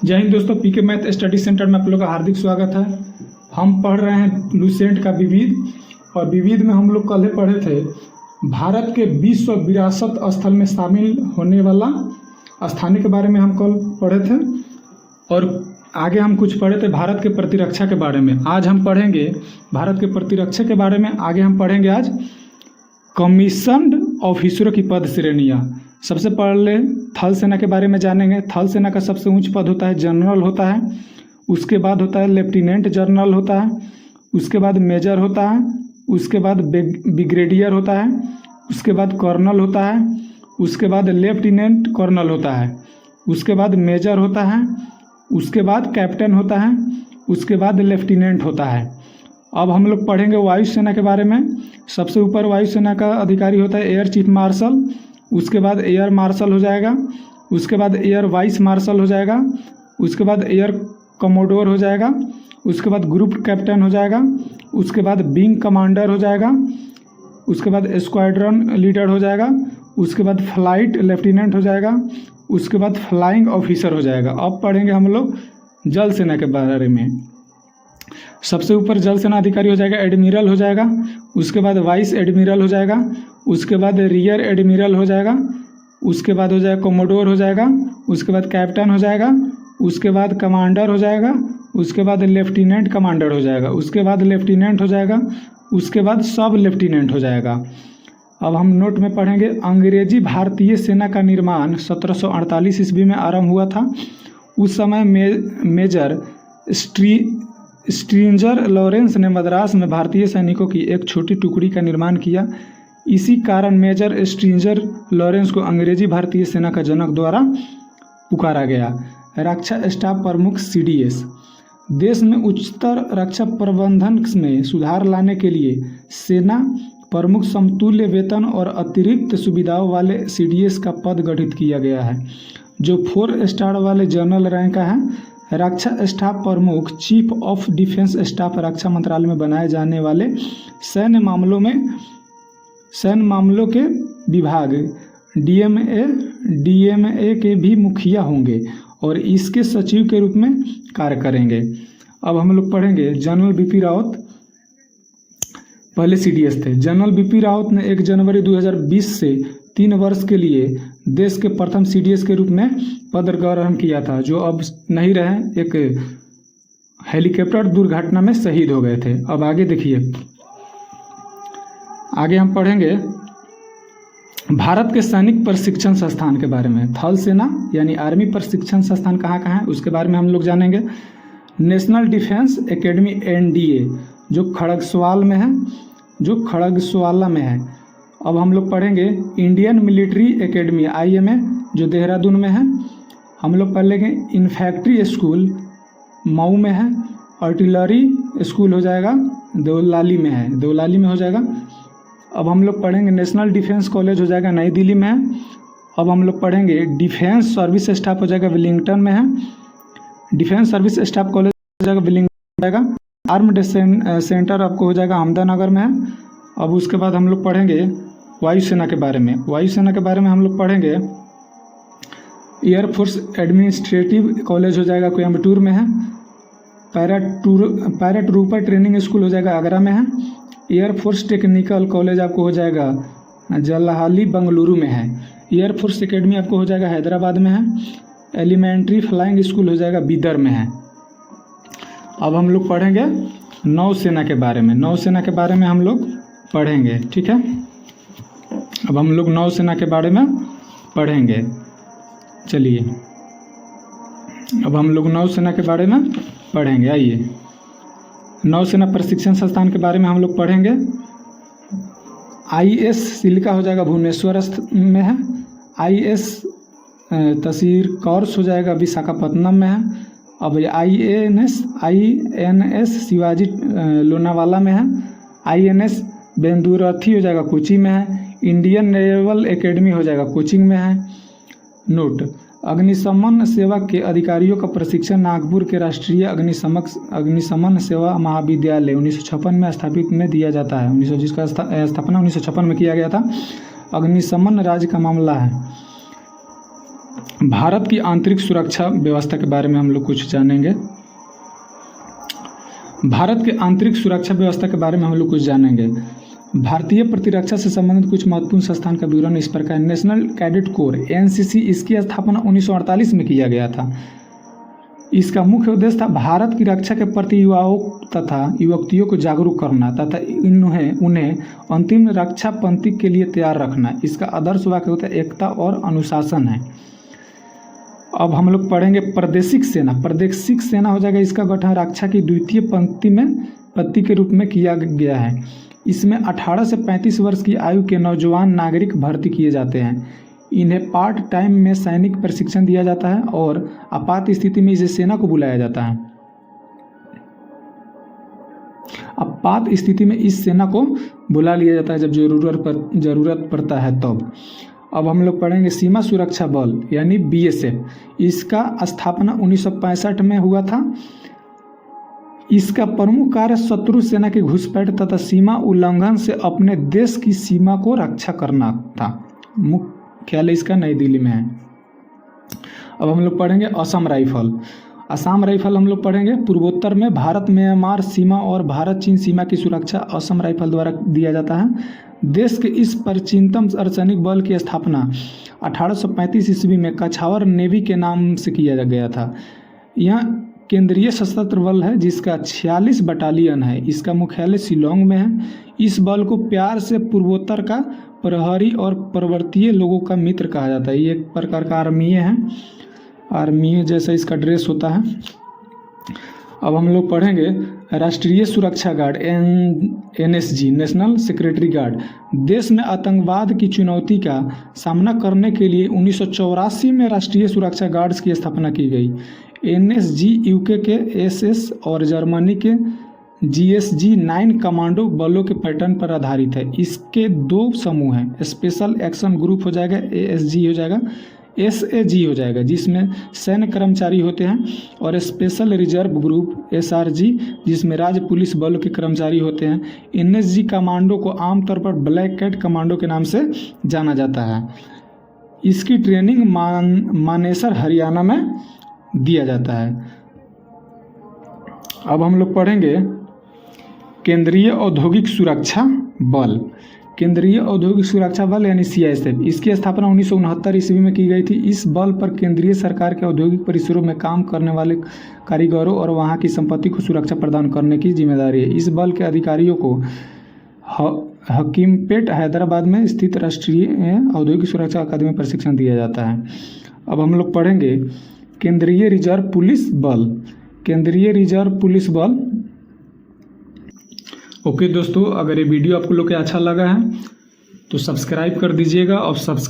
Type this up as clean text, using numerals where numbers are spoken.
जय हिंद दोस्तों, पीके math study centre में आप लोग का हार्दिक स्वागत है। हम पढ़ रहे हैं लुसेंट का विविध, और विविध में हम लोग कल पढ़े थे भारत के विश्व विरासत स्थल में शामिल होने वाला स्थानीय के बारे में हम कल पढ़े थे, और आगे हम कुछ पढ़े थे भारत के प्रतिरक्षा के बारे में। आज हम पढ़ेंगे भारत के प्रतिरक्षा के बारे में। आगे हम पढ़ेंगे आज कमीशन्ड ऑफिसरों की पद श्रेणियाँ। सबसे पहले थल सेना के बारे में जानेंगे। थल सेना का सबसे उच्च पद होता है जनरल होता है, उसके बाद होता है लेफ्टिनेंट जनरल होता है, उसके बाद मेजर होता है, उसके बाद ब्रिगेडियर होता है, उसके बाद कर्नल होता है, उसके बाद लेफ्टिनेंट कर्नल होता है, उसके बाद मेजर होता है, उसके बाद कैप्टन होता है, उसके बाद लेफ्टिनेंट होता है। अब हम लोग पढ़ेंगे वायुसेना के बारे में। सबसे ऊपर वायुसेना का अधिकारी होता है एयर चीफ मार्शल, उसके बाद एयर मार्शल हो जाएगा, उसके बाद एयर वाइस मार्शल हो जाएगा, उसके बाद एयर कमोडोर हो जाएगा, उसके बाद ग्रुप कैप्टन हो जाएगा, उसके बाद विंग कमांडर हो जाएगा, उसके बाद स्क्वाड्रन लीडर हो जाएगा, उसके बाद फ्लाइट लेफ्टिनेंट हो जाएगा, उसके बाद फ्लाइंग ऑफिसर हो जाएगा। अब पढ़ेंगे हम लोग जल सेना के बारे में। सबसे ऊपर जल सेना अधिकारी हो जाएगा एडमिरल हो जाएगा, उसके बाद वाइस एडमिरल हो जाएगा, उसके बाद रियर एडमिरल हो जाएगा, उसके बाद हो जाएगा कोमोडोर हो जाएगा, उसके बाद कैप्टन हो जाएगा, उसके बाद कमांडर हो जाएगा, उसके बाद लेफ्टिनेंट कमांडर हो जाएगा, उसके बाद लेफ्टिनेंट हो जाएगा, उसके बाद सब लेफ्टिनेंट हो जाएगा। अब हम नोट में पढ़ेंगे अंग्रेजी भारतीय सेना का निर्माण 1748 ईस्वी में आरंभ हुआ था। उस समय मेजर स्ट्रिंजर लॉरेंस ने मद्रास में भारतीय सैनिकों की एक छोटी टुकड़ी का निर्माण किया। इसी कारण मेजर स्ट्रिंजर लॉरेंस को अंग्रेजी भारतीय सेना का जनक द्वारा पुकारा गया। रक्षा स्टाफ प्रमुख CDS। देश में उच्चतर रक्षा प्रबंधन में सुधार लाने के लिए सेना प्रमुख समतुल्य वेतन और अतिरिक्त सुविधाओं वाले CDS का पद गठित किया गया है, जो 4 स्टार वाले जनरल रैंक का है। रक्षा स्टाफ प्रमुख चीफ ऑफ डिफेंस स्टाफ रक्षा मंत्रालय में बनाए जाने वाले सैन्य मामलों के विभाग DMA के भी मुखिया होंगे और इसके सचिव के रूप में कार्य करेंगे। अब हम लोग पढ़ेंगे जनरल BP रावत। पहले CDS थे। जनरल BP रावत ने 1 जनवरी 2020 से 3 वर्ष के लिए देश के प्रथम CDS के रूप में पद ग्रहण किया था, जो अब नहीं रहे। एक हेलीकॉप्टर दुर्घटना में शहीद हो गए थे। अब आगे देखिए, आगे हम पढ़ेंगे भारत के सैनिक प्रशिक्षण संस्थान के बारे में। थल सेना यानी आर्मी प्रशिक्षण संस्थान कहाँ कहाँ है उसके बारे में हम लोग जानेंगे। नेशनल डिफेंस एकेडमी NDA जो खड़गवाला में है। अब हम लोग पढ़ेंगे इंडियन मिलिट्री एकेडमी IMA जो देहरादून में है। हम लोग पढ़ेंगे इन्फैक्ट्री स्कूल मऊ में है। आर्टिलरी स्कूल हो जाएगा देवलाली में हो जाएगा। अब हम लोग पढ़ेंगे नेशनल डिफेंस कॉलेज हो जाएगा नई दिल्ली में है। अब हम लोग पढ़ेंगे डिफेंस सर्विस स्टाफ हो जाएगा विलिंगटन में है। डिफेंस सर्विस स्टाफ कॉलेज हो जाएगा विलिंगटन जाएगा। आर्म्ड सेंटर आपको हो जाएगा अहमदानगर में है। अब उसके बाद हम लोग पढ़ेंगे वायुसेना के बारे में। वायुसेना के बारे में हम लोग पढ़ेंगे एयरफोर्स एडमिनिस्ट्रेटिव कॉलेज हो जाएगा कोयम्बटूर में है। पैराट्रूपर ट्रेनिंग स्कूल हो जाएगा आगरा में है। एयरफोर्स टेक्निकल कॉलेज आपको हो जाएगा जलाहाली बंगलुरु में है। एयरफोर्स एकेडमी आपको हो जाएगा हैदराबाद में है। एलिमेंट्री फ्लाइंग स्कूल हो जाएगा बीदर में है। अब हम लोग पढ़ेंगे नौसेना के बारे में। नौसेना के बारे में हम लोग पढ़ेंगे, ठीक है। अब हम लोग नौसेना के बारे में पढ़ेंगे। चलिए, अब हम लोग नौसेना के बारे में पढ़ेंगे। आइए, नौसेना प्रशिक्षण संस्थान के बारे में हम लोग पढ़ेंगे। IS सिलिका हो जाएगा भुवनेश्वर में है। IS तसीर कोर्स हो जाएगा विशाखापट्टनम में है। अब INS शिवाजी लोनावाला में है। INS बेंदुरथी हो जाएगा कोची में है। इंडियन नेवल एकेडमी हो जाएगा कोचिंग में है। नोट, अग्निशमन सेवा के अधिकारियों का प्रशिक्षण नागपुर के राष्ट्रीय अग्निशमन सेवा महाविद्यालय 1956 में स्थापित में दिया जाता है। जिसका स्थापना 1956 में किया गया था। अग्निशमन राज्य का मामला है। भारत की आंतरिक सुरक्षा व्यवस्था के बारे में हम लोग कुछ जानेंगे। भारत के आंतरिक सुरक्षा व्यवस्था के बारे में हम लोग कुछ जानेंगे। भारतीय प्रतिरक्षा से संबंधित कुछ महत्वपूर्ण संस्थान का विवरण इस प्रकार है। नेशनल कैडेट कोर एनसीसी, इसकी स्थापना 1948 में किया गया था। इसका मुख्य उद्देश्य था भारत की रक्षा के प्रति युवाओं तथा युवतियों को जागरूक करना तथा उन्हें अंतिम रक्षा पंक्ति के लिए तैयार रखना। इसका आदर्श वाक्य होता है एकता और अनुशासन है। अब हम लोग पढ़ेंगे प्रादेशिक सेना। प्रादेशिक सेना हो जाएगा, इसका गठन रक्षा की द्वितीय पंक्ति के रूप में किया गया है। इसमें 18 से 35 वर्ष की आयु के नौजवान नागरिक भर्ती किए जाते हैं। इन्हें पार्ट टाइम में सैनिक प्रशिक्षण दिया जाता है और आपात स्थिति में इसे सेना को बुलाया जाता है। आपात स्थिति में इस सेना को बुला लिया जाता है जब जरूरत पड़ता है तब। अब हम लोग पढ़ेंगे सीमा सुरक्षा बल यानी बीएसएफ। इसका स्थापना 1965 में हुआ था। इसका प्रमुख कार्य शत्रु सेना की घुसपैठ तथा सीमा उल्लंघन से अपने देश की सीमा को रक्षा करना था। मुख्यालय इसका नई दिल्ली में है। अब हम लोग पढ़ेंगे असम राइफल। असम राइफल हम लोग पढ़ेंगे। पूर्वोत्तर में भारत म्यांमार सीमा और भारत चीन सीमा की सुरक्षा असम राइफल द्वारा दिया जाता है। देश के इस प्राचीनतम अर्धसैनिक बल की स्थापना 1835 ईस्वी में कछावर नेवी के नाम से किया गया था। यह केंद्रीय सशस्त्र बल है जिसका 46 बटालियन है। इसका मुख्यालय शिलोंग में है। इस बल को प्यार से पूर्वोत्तर का प्रहरी और पर्वतीय लोगों का मित्र कहा जाता है। ये एक प्रकार का आर्मीय है, आर्मीय जैसा इसका ड्रेस होता है। अब हम लोग पढ़ेंगे राष्ट्रीय सुरक्षा guard NSG, national security guard. देश में आतंकवाद की चुनौती का सामना करने के लिए 1984 में राष्ट्रीय सुरक्षा गार्ड्स की स्थापना की गई। एनएसजी यूके के एसएस और जर्मनी के जीएसजी 9 कमांडो बलों के पैटर्न पर आधारित है। इसके 2 समूह हैं, स्पेशल एक्शन ग्रुप हो जाएगा एएसजी हो जाएगा, एसएजी हो जाएगा जिसमें सैन्य कर्मचारी होते हैं, और स्पेशल रिजर्व ग्रुप एसआरजी जिसमें राज्य पुलिस बलों के कर्मचारी होते हैं। एनएसजी कमांडो को आमतौर पर ब्लैक कैट कमांडो के नाम से जाना जाता है। इसकी ट्रेनिंग मानेसर हरियाणा में दिया जाता है। अब हम लोग पढ़ेंगे केंद्रीय औद्योगिक सुरक्षा बल। केंद्रीय औद्योगिक सुरक्षा बल यानी सीआईएसएफ, इसकी स्थापना 1969 ईस्वी में की गई थी। इस बल पर केंद्रीय सरकार के औद्योगिक परिसरों में काम करने वाले कारीगरों और वहां की संपत्ति को सुरक्षा प्रदान करने की जिम्मेदारी है। इस बल के अधिकारियों को हकीमपेट हैदराबाद में स्थित राष्ट्रीय औद्योगिक सुरक्षा अकादमी प्रशिक्षण दिया जाता है। अब हम लोग पढ़ेंगे केंद्रीय रिजर्व पुलिस बल। केंद्रीय रिजर्व पुलिस बल। ओके दोस्तों, अगर ये वीडियो आपको लोग के अच्छा लगा है तो सब्सक्राइब कर दीजिएगा और सब्सक्राइब